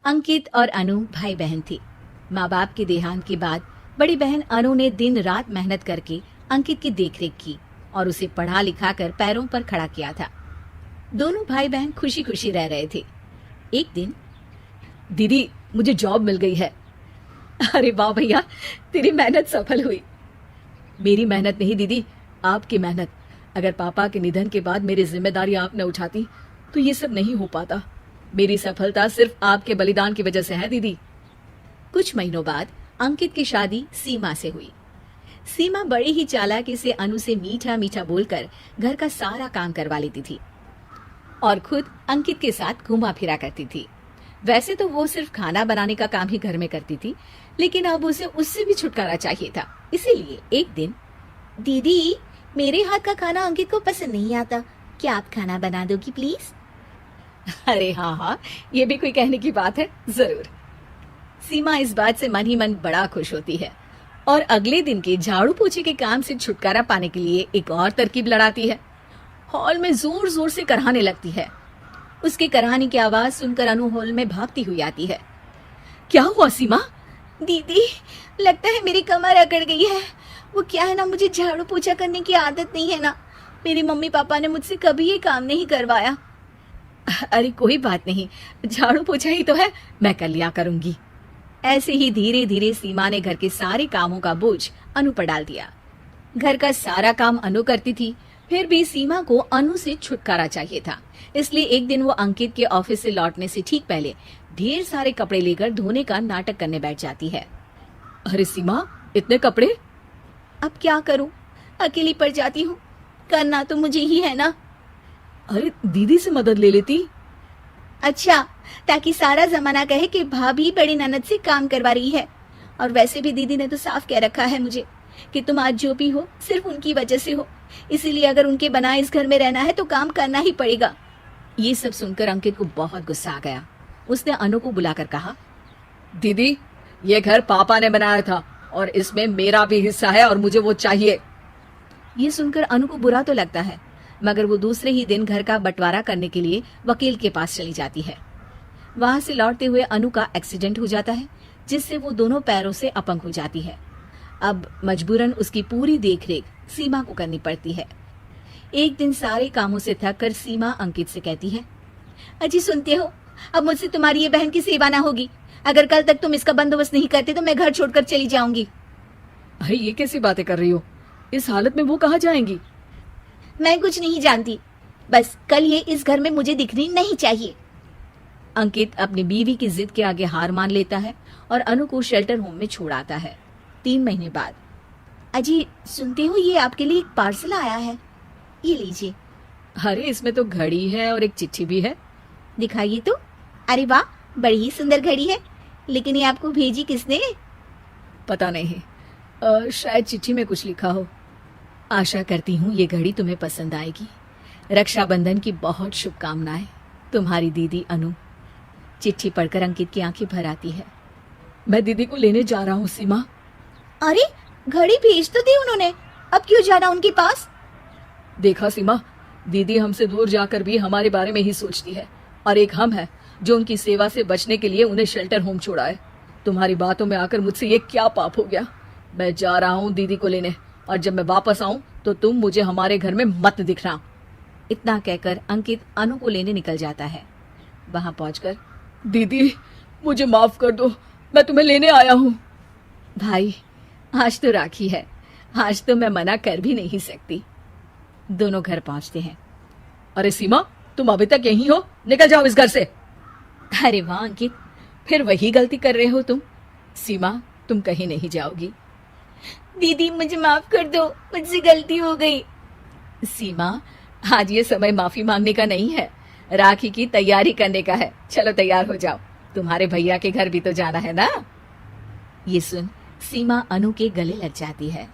अंकित और अनु भाई बहन थे। माँ बाप के देहांत के बाद बड़ी बहन अनु ने दिन रात मेहनत करके अंकित की देखरेख की और उसे पढ़ा लिखा कर पैरों पर खड़ा किया था। दोनों भाई बहन खुशी खुशी रह रहे थे। एक दिन, दीदी मुझे जॉब मिल गई है। अरे वाह भैया, तेरी मेहनत सफल हुई। मेरी मेहनत नहीं दीदी, आपकी मेहनत। अगर पापा के निधन के बाद मेरी जिम्मेदारी आप न उठाती तो ये सब नहीं हो पाता। मेरी सफलता सिर्फ आपके बलिदान की वजह से है दीदी। कुछ महीनों बाद अंकित की शादी सीमा से हुई। सीमा बड़े ही चालाकी से अनु से मीठा मीठा बोलकर घर का सारा काम करवा लेती थी और खुद अंकित के साथ घुमा फिरा करती थी। वैसे तो वो सिर्फ खाना बनाने का काम ही घर में करती थी, लेकिन अब उसे उससे भी छुटकारा चाहिए था। इसीलिए एक दिन, दीदी मेरे हाथ का खाना अंकित को पसंद नहीं आता, क्या आप खाना बना दोगी प्लीज? अरे हाँ हाँ, ये भी कोई कहने की बात है, जरूर। सीमा इस बात से मन ही मन बड़ा खुश होती है और अगले दिन के झाड़ू पोछे के काम से छुटकारा पाने के लिए एक और तरकीब लड़ाती है। हॉल में जोर जोर से कराहने लगती है। उसके कराहने की आवाज सुनकर अनु हॉल में भागती हुई आती है। क्या हुआ सीमा? दीदी लगता है मेरी कमर अकड़ गई है। वो क्या है ना, मुझे झाड़ू पोछा करने की आदत नहीं है ना। मेरी मम्मी पापा ने मुझसे कभी ये काम नहीं करवाया। अरे कोई बात नहीं, झाड़ू पोछा ही तो है, मैं कर लिया करूंगी। ऐसे ही धीरे धीरे सीमा ने घर के सारे कामों का बोझ अनु पर डाल दिया। घर का सारा काम अनु करती थी, फिर भी सीमा को अनु से छुटकारा चाहिए था। इसलिए एक दिन वो अंकित के ऑफिस से लौटने से ठीक पहले ढेर सारे कपड़े लेकर धोने का नाटक करने बैठ जाती है। अरे सीमा, इतने कपड़े? अब क्या करूं, अकेली पड़ जाती हूँ, करना तो मुझे ही है ना। अरे दीदी से मदद ले लेती। अच्छा, ताकि सारा जमाना कहे कि भाभी बड़ी ननद से काम करवा रही है। और वैसे भी दीदी ने तो साफ कह रखा है मुझे कि तुम आज जो भी हो सिर्फ उनकी वजह से हो, इसीलिए अगर उनके बनाए इस घर में रहना है तो काम करना ही पड़ेगा। ये सब सुनकर अंकित को बहुत गुस्सा आ गया। उसने अनु को बुलाकर कहा, दीदी ये घर पापा ने बनाया था और इसमें मेरा भी हिस्सा है और मुझे वो चाहिए। ये सुनकर अनु को बुरा तो लगता है, मगर वो दूसरे ही दिन घर का बंटवारा करने के लिए वकील के पास चली जाती है। वहां से लौटते हुए अनु का एक्सीडेंट हो जाता है, जिससे वो दोनों पैरों से अपंग हो जाती है। अब मजबूरन उसकी पूरी देखरेख सीमा को करनी पड़ती है। एक दिन सारे कामों से थक कर सीमा अंकित से कहती है, अजी सुनते हो, अब मुझसे तुम्हारी ये बहन की सेवा ना होगी। अगर कल तक तुम इसका बंदोबस्त नहीं करते तो मैं घर छोड़कर चली जाऊंगी। अरे ये कैसी बातें कर रही हो? इस हालत में वो कहाँ जाएंगी? मैं कुछ नहीं जानती, बस कल ये इस घर में मुझे दिखनी नहीं चाहिए। अंकित अपनी बीवी की जिद के आगे हार मान लेता है और अनु को शेल्टर होम में छोड़ आता है। 3 महीने बाद, अजी सुनते हो, ये आपके लिए एक पार्सल आया है, ये लीजिए। अरे इसमें तो घड़ी है और एक चिट्ठी भी है। दिखाइए तो। अरे वाह, बड़ी ही सुंदर घड़ी है, लेकिन ये आपको भेजी किसने? पता नहीं, शायद चिट्ठी में कुछ लिखा हो। आशा करती हूँ ये घड़ी तुम्हें पसंद आएगी। रक्षाबंधन की बहुत शुभकामनाएं, तुम्हारी दीदी अनु। चिट्ठी पढ़कर अंकित की आंखें भर आती है। मैं दीदी को लेने जा रहा हूँ सीमा। अरे घड़ी भेज तो दी उन्होंने, अब क्यों जाना उनके पास? देखा सीमा, दीदी हमसे दूर जाकर भी हमारे बारे में ही सोचती है, और एक हम है जो उनकी सेवा से बचने के लिए उन्हें शेल्टर होम छोड़ा है। तुम्हारी बातों में आकर मुझसे ये क्या पाप हो गया? मैं जा रहा हूँ दीदी को लेने, और जब मैं वापस आऊं तो तुम मुझे हमारे घर में मत दिखना। इतना कहकर अंकित अनु को लेने निकल जाता है। वहां पहुंचकर, दीदी मुझे माफ कर दो, मैं तुम्हें लेने आया हूँ। भाई आज तो राखी है, आज तो मैं मना कर भी नहीं सकती। दोनों घर पहुंचते हैं। अरे सीमा, तुम अभी तक यहीं हो? निकल जाओ इस घर से। अरे वाह अंकित, फिर वही गलती कर रहे हो तुम। सीमा, तुम कहीं नहीं जाओगी। दीदी मुझे माफ कर दो, मुझसे गलती हो गई। सीमा, आज ये समय माफी मांगने का नहीं है, राखी की तैयारी करने का है। चलो तैयार हो जाओ, तुम्हारे भैया के घर भी तो जाना है ना। ये सुन सीमा अनु के गले लग जाती है।